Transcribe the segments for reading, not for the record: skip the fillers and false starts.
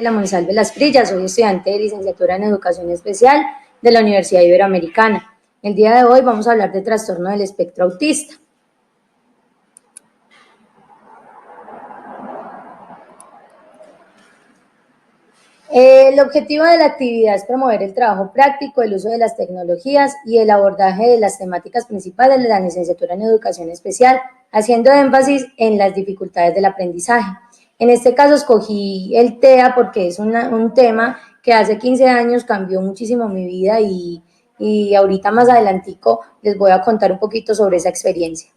La Monsalve Las Prillas, soy estudiante de licenciatura en Educación Especial de la Universidad Iberoamericana. El día de hoy vamos a hablar de trastorno del espectro autista. El objetivo de la actividad es promover el trabajo práctico, el uso de las tecnologías y el abordaje de las temáticas principales de la licenciatura en Educación Especial, haciendo énfasis en las dificultades del aprendizaje. En este caso escogí el TEA porque es un tema que hace 15 años cambió muchísimo mi vida y ahorita más adelantico les voy a contar un poquito sobre esa experiencia.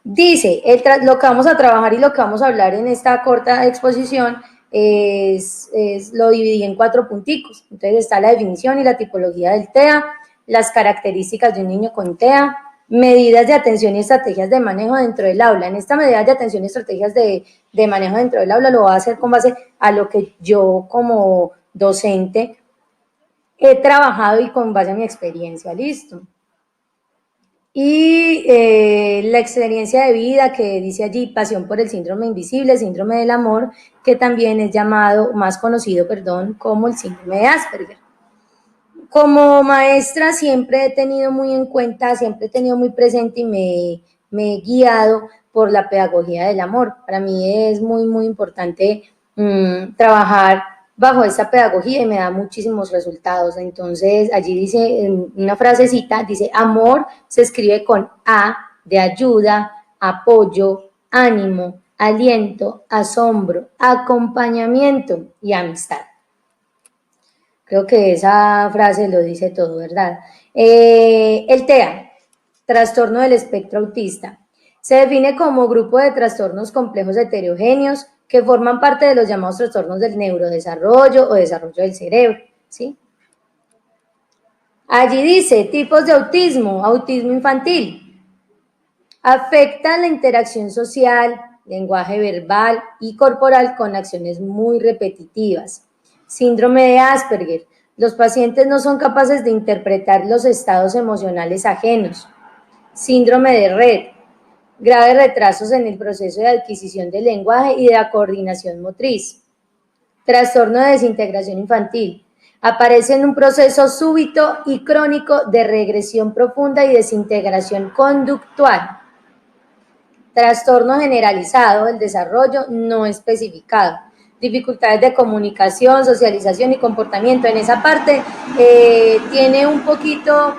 Dice, lo que vamos a trabajar y lo que vamos a hablar en esta corta exposición lo dividí en 4 punticos. Entonces está la definición y la tipología del TEA, las características de un niño con TEA, medidas de atención y estrategias de manejo dentro del aula. En esta medida de atención y estrategias de manejo dentro del aula lo voy a hacer con base a lo que yo como docente he trabajado y con base a mi experiencia. ¿Listo? Y la experiencia de vida que dice allí, pasión por el síndrome invisible, síndrome del amor, que también es más conocido, como el síndrome de Asperger. Como maestra siempre he tenido muy en cuenta, siempre he tenido muy presente y me he guiado por la pedagogía del amor. Para mí es muy importante trabajar bajo esta pedagogía y me da muchísimos resultados. Entonces allí dice, en una frasecita, dice, amor se escribe con A de ayuda, apoyo, ánimo, aliento, asombro, acompañamiento y amistad. Creo que esa frase lo dice todo, ¿verdad? El TEA, trastorno del espectro autista, se define como grupo de trastornos complejos heterogéneos que forman parte de los llamados trastornos del neurodesarrollo o desarrollo del cerebro, ¿sí? Allí dice, tipos de autismo, autismo infantil, afecta la interacción social, lenguaje verbal y corporal con acciones muy repetitivas. Síndrome de Asperger. Los pacientes no son capaces de interpretar los estados emocionales ajenos. Síndrome de Red. Graves retrasos en el proceso de adquisición del lenguaje y de la coordinación motriz. Trastorno de desintegración infantil. Aparece en un proceso súbito y crónico de regresión profunda y desintegración conductual. Trastorno generalizado del desarrollo no especificado. Dificultades de comunicación, socialización y comportamiento. En esa parte tiene un poquito,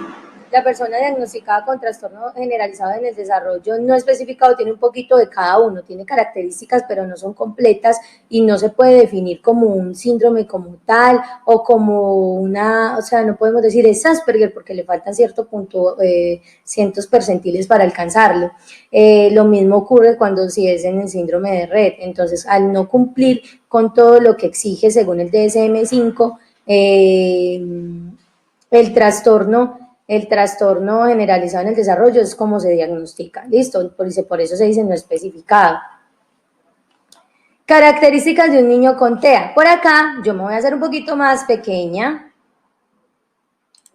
la persona diagnosticada con trastorno generalizado en el desarrollo no especificado tiene un poquito de cada uno, tiene características pero no son completas y no se puede definir como un síndrome como tal o como o sea, no podemos decir es Asperger porque le faltan cientos percentiles para alcanzarlo. Lo mismo ocurre cuando si es en el síndrome de Red, entonces al no cumplir con todo lo que exige según el DSM-5, el trastorno generalizado en el desarrollo es como se diagnostica, ¿listo? Por eso se dice no especificado. Características de un niño con TEA. Por acá yo me voy a hacer un poquito más pequeña.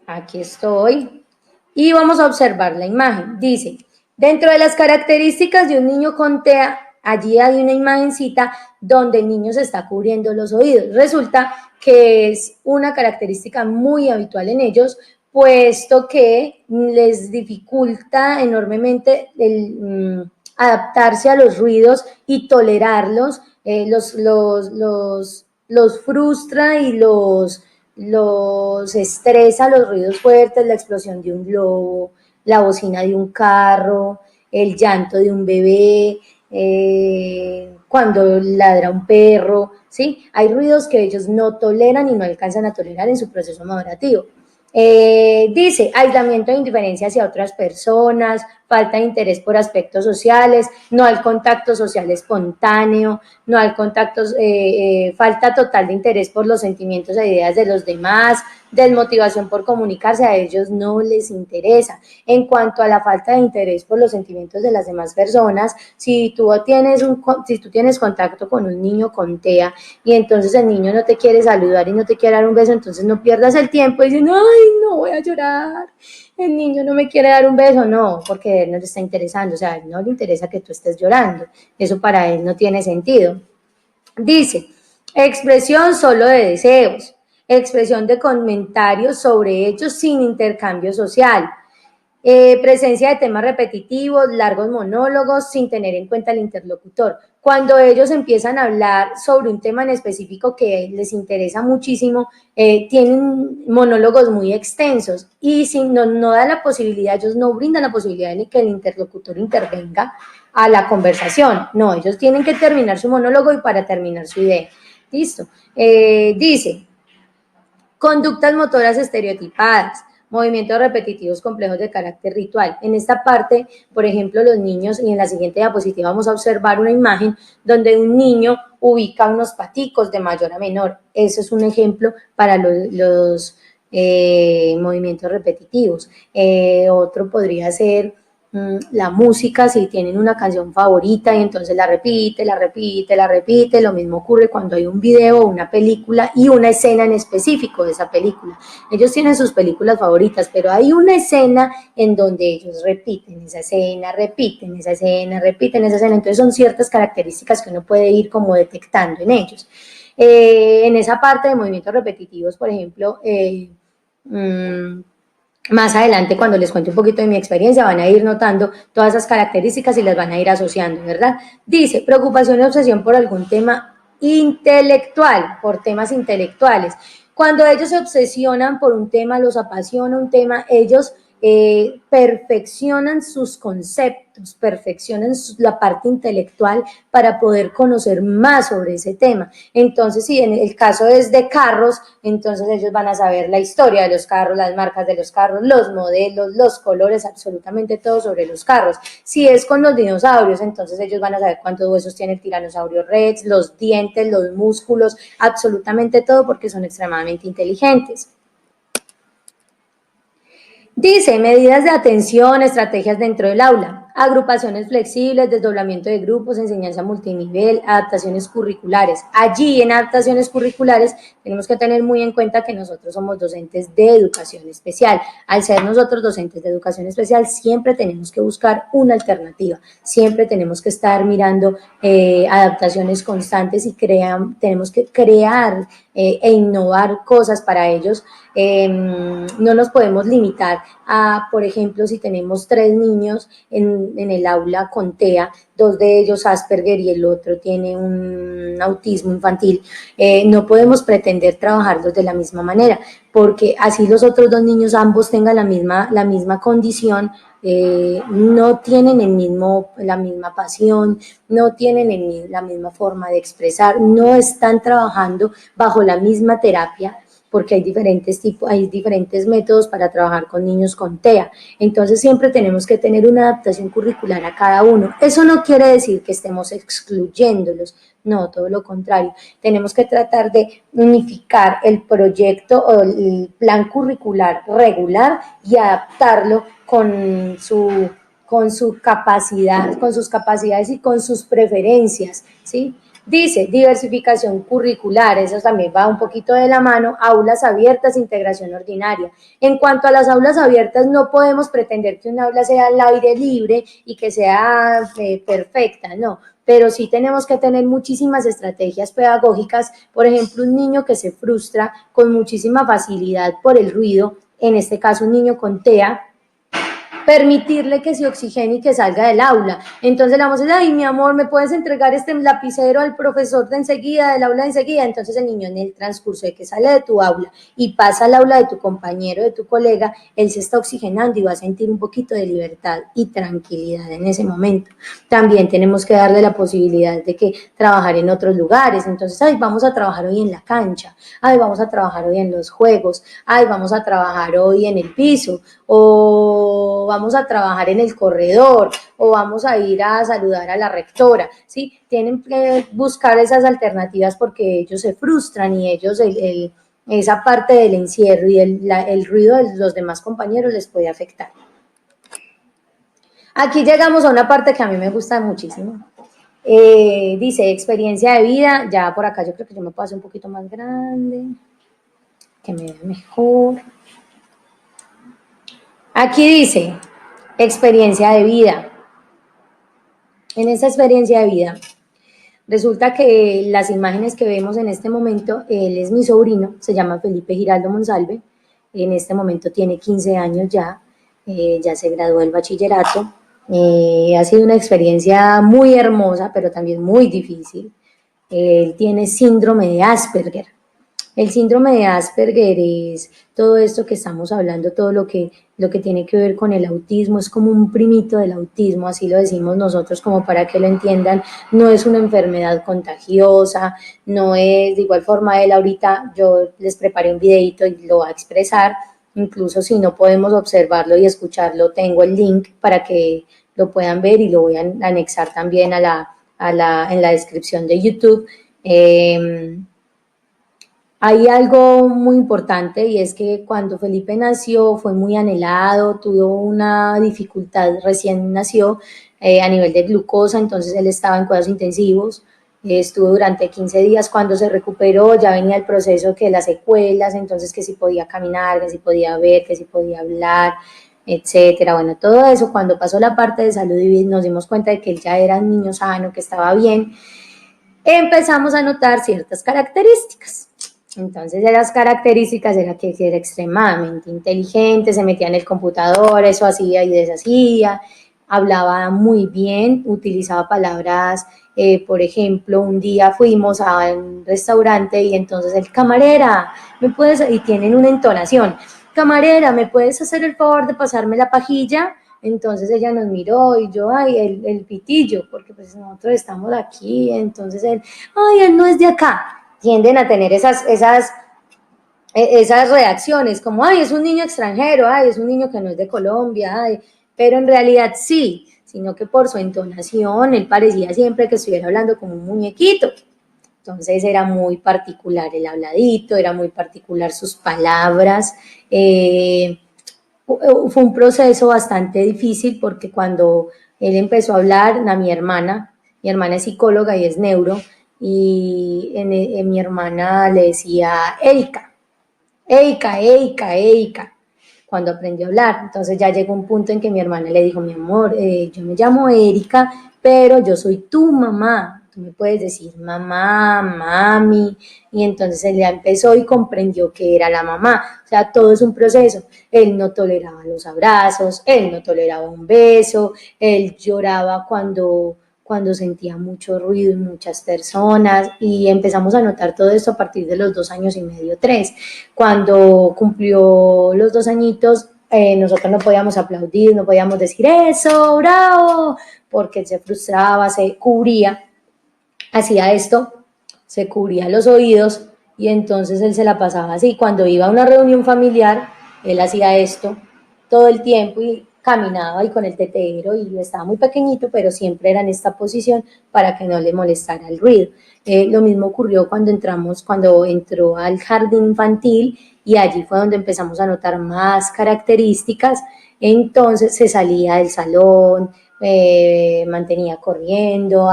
Aquí estoy. Y vamos a observar la imagen. Dice, dentro de las características de un niño con TEA, allí hay una imagencita donde el niño se está cubriendo los oídos. Resulta que es una característica muy habitual en ellos, puesto que les dificulta enormemente adaptarse a los ruidos y tolerarlos, los frustra y los estresa los ruidos fuertes, la explosión de un globo, la bocina de un carro, el llanto de un bebé, cuando ladra un perro, ¿sí? Hay ruidos que ellos no toleran y no alcanzan a tolerar en su proceso madurativo. Dice, aislamiento e indiferencia hacia otras personas, falta de interés por aspectos sociales, no al contacto social espontáneo, no al contacto, falta total de interés por los sentimientos e ideas de los demás, desmotivación por comunicarse, a ellos no les interesa. En cuanto a la falta de interés por los sentimientos de las demás personas, si tú tienes contacto con un niño con TEA y entonces el niño no te quiere saludar y no te quiere dar un beso, entonces no pierdas el tiempo y dices, ay, no voy a llorar, el niño no me quiere dar un beso, no, porque él no le está interesando, o sea, a él no le interesa que tú estés llorando, eso para él no tiene sentido. Dice, Expresión solo de deseos, expresión de comentarios sobre hechos sin intercambio social, presencia de temas repetitivos, largos monólogos sin tener en cuenta al interlocutor. Cuando ellos empiezan a hablar sobre un tema en específico que les interesa muchísimo, tienen monólogos muy extensos y si no da la posibilidad, ellos no brindan la posibilidad de que el interlocutor intervenga a la conversación. No, ellos tienen que terminar su monólogo y para terminar su idea. Listo. Dice, conductas motoras estereotipadas, movimientos repetitivos complejos de carácter ritual. En esta parte, por ejemplo, los niños, y en la siguiente diapositiva vamos a observar una imagen donde un niño ubica unos paticos de mayor a menor. Eso es un ejemplo para los movimientos repetitivos. Otro podría ser la música, si tienen una canción favorita y entonces la repite, la repite, la repite. Lo mismo ocurre cuando hay un video o una película y una escena en específico de esa película. Ellos tienen sus películas favoritas, pero hay una escena en donde ellos repiten esa escena, repiten esa escena, repiten esa escena. Entonces son ciertas características que uno puede ir como detectando en ellos. En esa parte de movimientos repetitivos, por ejemplo, más adelante, cuando les cuente un poquito de mi experiencia, van a ir notando todas esas características y las van a ir asociando, ¿verdad? Dice, preocupación y obsesión por algún tema intelectual, por temas intelectuales. Cuando ellos se obsesionan por un tema, los apasiona un tema, ellos perfeccionan sus conceptos, perfeccionan la parte intelectual para poder conocer más sobre ese tema. Entonces, si en el caso es de carros, entonces ellos van a saber la historia de los carros, las marcas de los carros, los modelos, los colores, absolutamente todo sobre los carros. Si es con los dinosaurios, entonces ellos van a saber cuántos huesos tiene el tiranosaurio rex, los dientes, los músculos, absolutamente todo porque son extremadamente inteligentes. Dice, medidas de atención, estrategias dentro del aula, agrupaciones flexibles, desdoblamiento de grupos, enseñanza multinivel, adaptaciones curriculares. Allí en adaptaciones curriculares tenemos que tener muy en cuenta que nosotros somos docentes de educación especial. Al ser nosotros docentes de educación especial, siempre tenemos que buscar una alternativa, siempre tenemos que estar mirando adaptaciones constantes y tenemos que crear e innovar cosas para ellos. No nos podemos limitar a, por ejemplo, si tenemos 3 niños en el aula con TEA, 2 de ellos Asperger y el otro tiene un autismo infantil, no podemos pretender trabajarlos de la misma manera, porque así los otros 2 niños ambos tengan la misma condición, no tienen la misma pasión, no tienen la misma forma de expresar, no están trabajando bajo la misma terapia, porque hay diferentes métodos para trabajar con niños con TEA. Entonces siempre tenemos que tener una adaptación curricular a cada uno. Eso no quiere decir que estemos excluyéndolos, no, todo lo contrario. Tenemos que tratar de unificar el proyecto o el plan curricular regular y adaptarlo con su capacidad, con sus capacidades y con sus preferencias, ¿sí? Dice, diversificación curricular, eso también va un poquito de la mano, aulas abiertas, integración ordinaria. En cuanto a las aulas abiertas, no podemos pretender que un aula sea al aire libre y que sea perfecta, no, pero sí tenemos que tener muchísimas estrategias pedagógicas. Por ejemplo, un niño que se frustra con muchísima facilidad por el ruido, en este caso un niño con TEA, permitirle que se oxigene y que salga del aula. Entonces le vamos a decir, ay, mi amor, ¿me puedes entregar este lapicero al profesor de enseguida, del aula de enseguida? Entonces el niño en el transcurso de que sale de tu aula y pasa al aula de tu compañero, de tu colega, él se está oxigenando y va a sentir un poquito de libertad y tranquilidad en ese momento. También tenemos que darle la posibilidad de que trabajar en otros lugares. Entonces, ay, vamos a trabajar hoy en la cancha, ay, vamos a trabajar hoy en los juegos, ay, vamos a trabajar hoy en el piso, o vamos a trabajar en el corredor, o vamos a ir a saludar a la rectora, ¿sí? Tienen que buscar esas alternativas porque ellos se frustran y ellos esa parte del encierro y el ruido de los demás compañeros les puede afectar. Aquí llegamos a una parte que a mí me gusta muchísimo. Dice experiencia de vida, ya por acá yo creo que yo me puedo hacer un poquito más grande, que me vea mejor. Aquí dice, experiencia de vida. En esta experiencia de vida Resulta que las imágenes que vemos en este momento, él es mi sobrino, se llama Felipe Giraldo Monsalve, en este momento tiene 15 años ya se graduó del bachillerato. Ha sido una experiencia muy hermosa, pero también muy difícil. Él tiene síndrome de Asperger. El síndrome de Asperger es todo esto que estamos hablando, todo lo que tiene que ver con el autismo, es como un primito del autismo, así lo decimos nosotros como para que lo entiendan, no es una enfermedad contagiosa, no es de igual forma él ahorita, yo les preparé un videito y lo va a expresar, incluso si no podemos observarlo y escucharlo, tengo el link para que lo puedan ver y lo voy a anexar también en la descripción de YouTube. Hay algo muy importante y es que cuando Felipe nació fue muy anhelado, tuvo una dificultad, recién nació a nivel de glucosa, entonces él estaba en cuidados intensivos, estuvo durante 15 días, cuando se recuperó ya venía el proceso que las secuelas, entonces que si podía caminar, que si podía ver, que si podía hablar, etcétera. Bueno, todo eso cuando pasó la parte de salud y nos dimos cuenta de que él ya era un niño sano, que estaba bien, empezamos a notar ciertas características. Entonces, esas características era que era extremadamente inteligente, se metía en el computador, eso hacía y deshacía, hablaba muy bien, utilizaba palabras, por ejemplo, un día fuimos a un restaurante y entonces el camarera, ¿me puedes? Y tienen una entonación, camarera, ¿me puedes hacer el favor de pasarme la pajilla? Entonces ella nos miró y yo, ay, el pitillo, porque pues nosotros estamos aquí, entonces él, ay, él no es de acá. Tienden a tener esas reacciones, como, ay, es un niño extranjero, ay, es un niño que no es de Colombia, ay, pero en realidad sí, sino que por su entonación él parecía siempre que estuviera hablando como un muñequito. Entonces era muy particular el habladito, era muy particular sus palabras. Fue un proceso bastante difícil porque cuando él empezó a hablar, mi hermana es psicóloga y es neuro, y mi hermana le decía Erika, Erika, Erika, Erika, cuando aprendió a hablar. Entonces ya llegó un punto en que mi hermana le dijo, mi amor, yo me llamo Erika, pero yo soy tu mamá. Tú me puedes decir mamá, mami. Y entonces él ya empezó y comprendió que era la mamá. O sea, todo es un proceso. Él no toleraba los abrazos, él no toleraba un beso, él lloraba cuando sentía mucho ruido y muchas personas, y empezamos a notar todo esto a partir de los 2 años y medio, 3. Cuando cumplió los 2 añitos, nosotros no podíamos aplaudir, no podíamos decir eso, bravo, porque él se frustraba, se cubría, hacía esto, se cubría los oídos y entonces él se la pasaba así. Cuando iba a una reunión familiar, él hacía esto todo el tiempo y caminaba y con el tetero y estaba muy pequeñito, pero siempre era en esta posición para que no le molestara el ruido. Lo mismo ocurrió cuando entró al jardín infantil y allí fue donde empezamos a notar más características. Entonces se salía del salón, mantenía corriendo,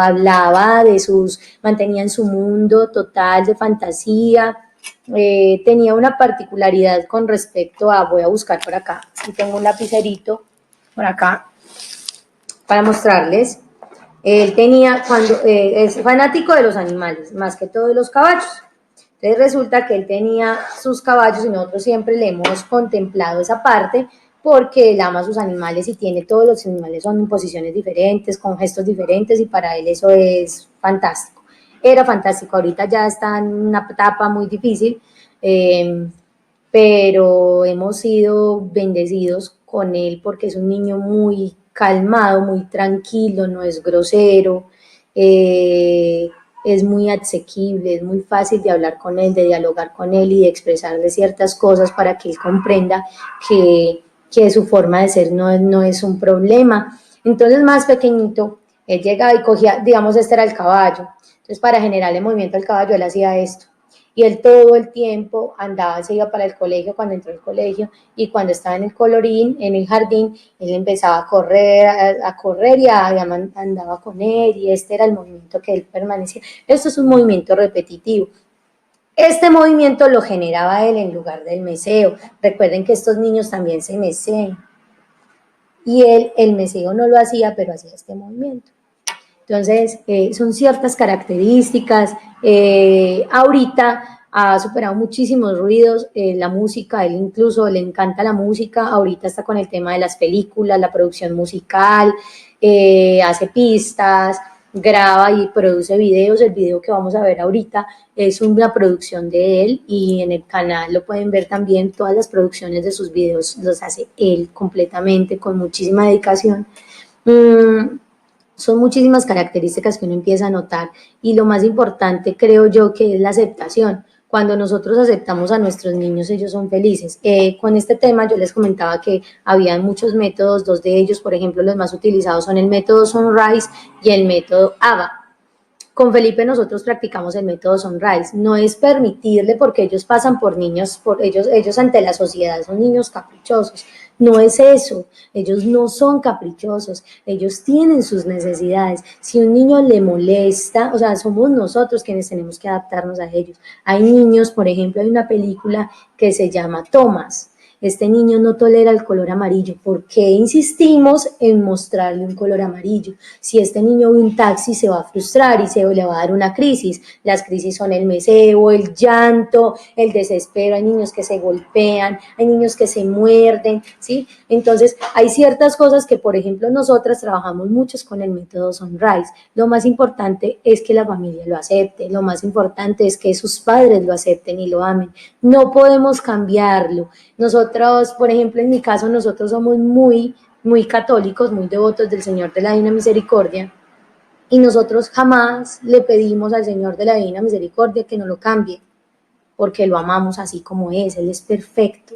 mantenía en su mundo total de fantasía. Tenía una particularidad con respecto a, voy a buscar por acá, si tengo un lapicerito por acá para mostrarles. Él es fanático de los animales, más que todo de los caballos. Entonces resulta que él tenía sus caballos y nosotros siempre le hemos contemplado esa parte porque él ama a sus animales y tiene todos los animales, son en posiciones diferentes, con gestos diferentes y para él eso es fantástico. Era fantástico, ahorita ya está en una etapa muy difícil, eh, pero hemos sido bendecidos con él porque es un niño muy calmado, muy tranquilo, no es grosero, eh, es muy asequible, es muy fácil de hablar con él, de dialogar con él y de expresarle ciertas cosas para que él comprenda que su forma de ser no es un problema. Entonces, más pequeñito, él llegaba y cogía, digamos, este era el caballo. Entonces, para generar el movimiento del caballo, él hacía esto. Y él todo el tiempo andaba, se iba para el colegio cuando entró al colegio y cuando estaba en el colorín, en el jardín, él empezaba a correr, a correr y andaba con él y este era el movimiento que él permanecía. Esto es un movimiento repetitivo. Este movimiento lo generaba él en lugar del meseo. Recuerden que estos niños también se mesean. Y él, el meseo no lo hacía, pero hacía este movimiento. Entonces, son ciertas características. Ahorita ha superado muchísimos ruidos, la música, él incluso le encanta la música, ahorita está con el tema de las películas, la producción musical, hace pistas, graba y produce videos. El video que vamos a ver ahorita es una producción de él y en el canal lo pueden ver también. Todas las producciones de sus videos los hace él completamente, con muchísima dedicación. Son muchísimas características que uno empieza a notar y lo más importante creo yo que es la aceptación. Cuando nosotros aceptamos a nuestros niños, ellos son felices. Con este tema yo les comentaba que había muchos métodos, dos de ellos, por ejemplo, los más utilizados son el método Sunrise y el método ABA. Con Felipe nosotros practicamos el método Sunrise. No es permitirle, porque ellos pasan por niños, por ellos ante la sociedad son niños caprichosos. No es eso, ellos no son caprichosos, ellos tienen sus necesidades. Si un niño le molesta, o sea, somos nosotros quienes tenemos que adaptarnos a ellos. Hay niños, por ejemplo, hay una película que se llama Thomas. Este niño no tolera el color amarillo. ¿Por qué insistimos en mostrarle un color amarillo? Si este niño ve un taxi se va a frustrar y se le va a dar una crisis. Las crisis son el meseo, el llanto, el desespero. Hay niños que se golpean, hay niños que se muerden, ¿sí? Entonces, hay ciertas cosas que, por ejemplo, nosotras trabajamos muchos con el método Sunrise. Lo más importante es que la familia lo acepte. Lo más importante es que sus padres lo acepten y lo amen. No podemos cambiarlo. Nosotros, por ejemplo, en mi caso, nosotros somos muy católicos, muy devotos del Señor de la Divina Misericordia, y nosotros jamás le pedimos al Señor de la Divina Misericordia que no lo cambie, porque lo amamos así como es, Él es perfecto.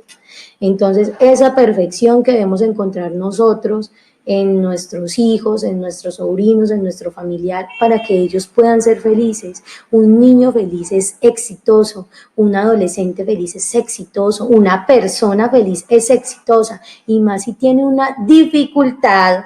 Entonces, esa perfección que debemos encontrar nosotros en nuestros hijos, en nuestros sobrinos, en nuestro familiar, para que ellos puedan ser felices. Un niño feliz es exitoso, un adolescente feliz es exitoso, una persona feliz es exitosa, y más si tiene una dificultad,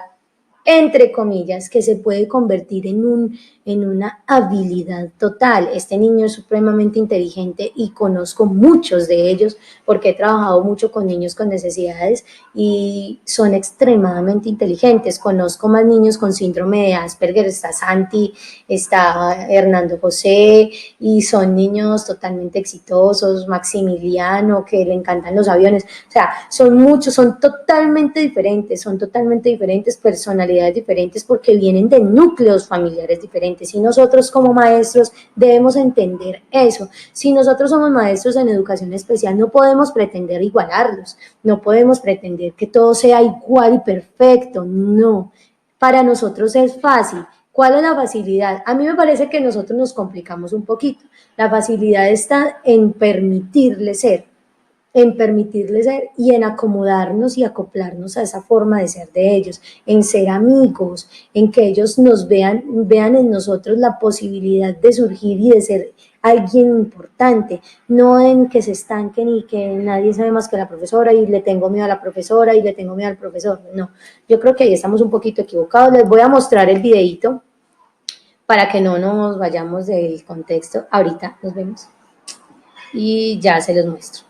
entre comillas, que se puede convertir en una habilidad total. Este niño es supremamente inteligente y conozco muchos de ellos porque he trabajado mucho con niños con necesidades y son extremadamente inteligentes. Conozco más niños con síndrome de Asperger, está Santi, está Hernando José, y son niños totalmente exitosos, Maximiliano, que le encantan los aviones. O sea, son muchos, son totalmente diferentes personalidades diferentes porque vienen de núcleos familiares diferentes, y nosotros como maestros debemos entender eso. Si nosotros somos maestros en educación especial, no podemos pretender igualarlos, no podemos pretender que todo sea igual y perfecto, no. Para nosotros es fácil. ¿Cuál es la facilidad? A mí me parece que nosotros nos complicamos un poquito. La facilidad está en permitirle ser, y en acomodarnos y acoplarnos a esa forma de ser de ellos, en ser amigos, en que ellos nos vean en nosotros la posibilidad de surgir y de ser alguien importante, no en que se estanquen y que nadie sabe más que la profesora y le tengo miedo a la profesora y le tengo miedo al profesor. No, yo creo que ahí estamos un poquito equivocados. Les voy a mostrar el videito para que no nos vayamos del contexto. Ahorita nos vemos y ya se los muestro.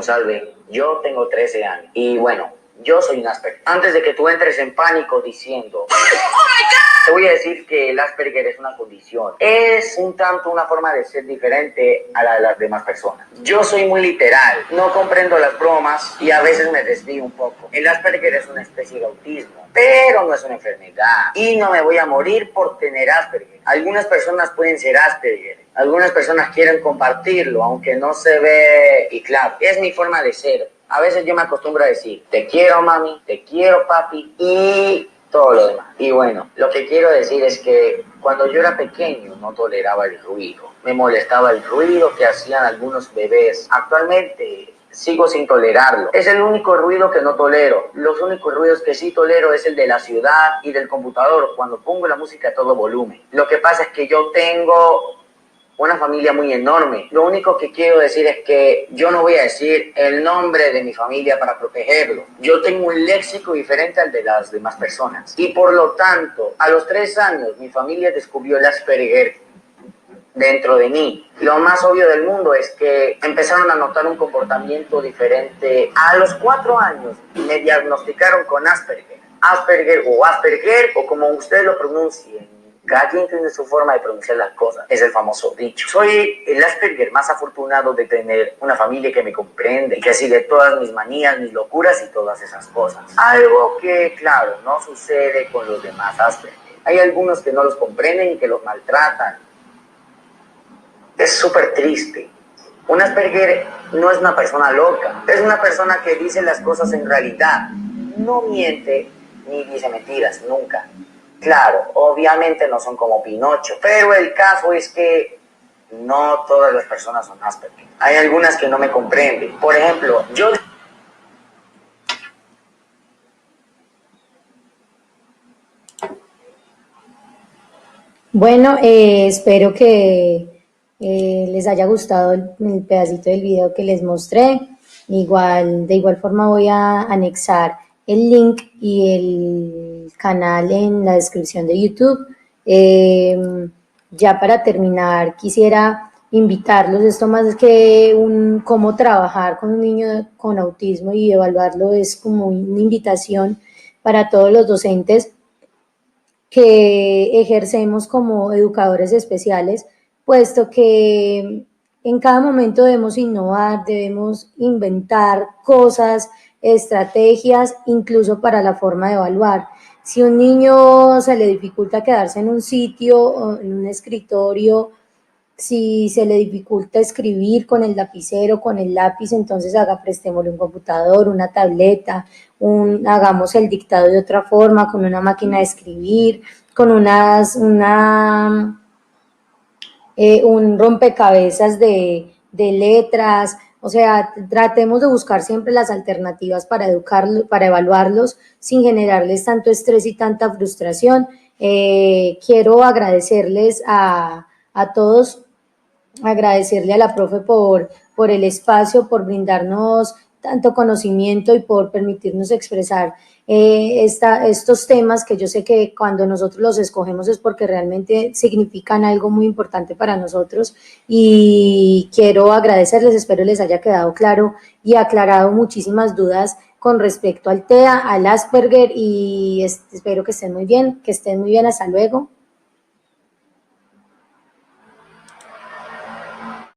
Salve, yo tengo 13 años y bueno, yo soy un Asperger. Antes de que tú entres en pánico diciendo, ¡Oh my God! Te voy a decir que el Asperger es una condición, es un tanto una forma de ser diferente a la de las demás personas. Yo soy muy literal, no comprendo las bromas y a veces me desvío un poco. El Asperger es una especie de autismo, pero no es una enfermedad y no me voy a morir por tener Asperger. Algunas personas pueden ser Asperger, algunas personas quieren compartirlo, aunque no se ve, y claro, es mi forma de ser. A veces yo me acostumbro a decir, te quiero mami, te quiero papi y todo lo demás. Y bueno, lo que quiero decir es que cuando yo era pequeño no toleraba el ruido. Me molestaba el ruido que hacían algunos bebés. Actualmente sigo sin tolerarlo. Es el único ruido que no tolero. Los únicos ruidos que sí tolero es el de la ciudad y del computador, cuando pongo la música a todo volumen. Lo que pasa es que yo tengo una familia muy enorme. Lo único que quiero decir es que yo no voy a decir el nombre de mi familia para protegerlo. Yo tengo un léxico diferente al de las demás personas. Y por lo tanto, a los 3 años, mi familia descubrió el Asperger dentro de mí. Lo más obvio del mundo es que empezaron a notar un comportamiento diferente. A los 4 años me diagnosticaron con Asperger. Asperger o como ustedes lo pronuncien. Cada quien tiene su forma de pronunciar las cosas. Es el famoso dicho. Soy el Asperger más afortunado de tener una familia que me comprende y que sigue todas mis manías, mis locuras y todas esas cosas. Algo que, claro, no sucede con los demás Asperger. Hay algunos que no los comprenden y que los maltratan. Es súper triste. Un Asperger no es una persona loca, es una persona que dice las cosas en realidad. No miente ni dice mentiras, nunca. Claro, obviamente no son como Pinocho, pero el caso es que no todas las personas son Asperger. Hay algunas que no me comprenden. Por ejemplo, yo... Bueno, espero que les haya gustado el pedacito del video que les mostré. De igual forma voy a anexar el link y el canal en la descripción de YouTube. Ya para terminar, quisiera invitarlos, esto más que cómo trabajar con un niño con autismo y evaluarlo es como una invitación para todos los docentes que ejercemos como educadores especiales, puesto que en cada momento debemos innovar, debemos inventar cosas, estrategias, incluso para la forma de evaluar. Si a un niño se le dificulta quedarse en un sitio o en un escritorio, si se le dificulta escribir con el lapicero, con el lápiz, entonces prestémosle un computador, una tableta, hagamos el dictado de otra forma, con una máquina de escribir, con un rompecabezas de letras. O sea, tratemos de buscar siempre las alternativas para educarlos, para evaluarlos sin generarles tanto estrés y tanta frustración. Quiero agradecerles a todos, agradecerle a la profe por el espacio, por brindarnos tanto conocimiento y por permitirnos expresar estos temas que yo sé que cuando nosotros los escogemos es porque realmente significan algo muy importante para nosotros, y quiero agradecerles, espero les haya quedado claro y aclarado muchísimas dudas con respecto al TEA, al Asperger, y espero que estén muy bien, hasta luego.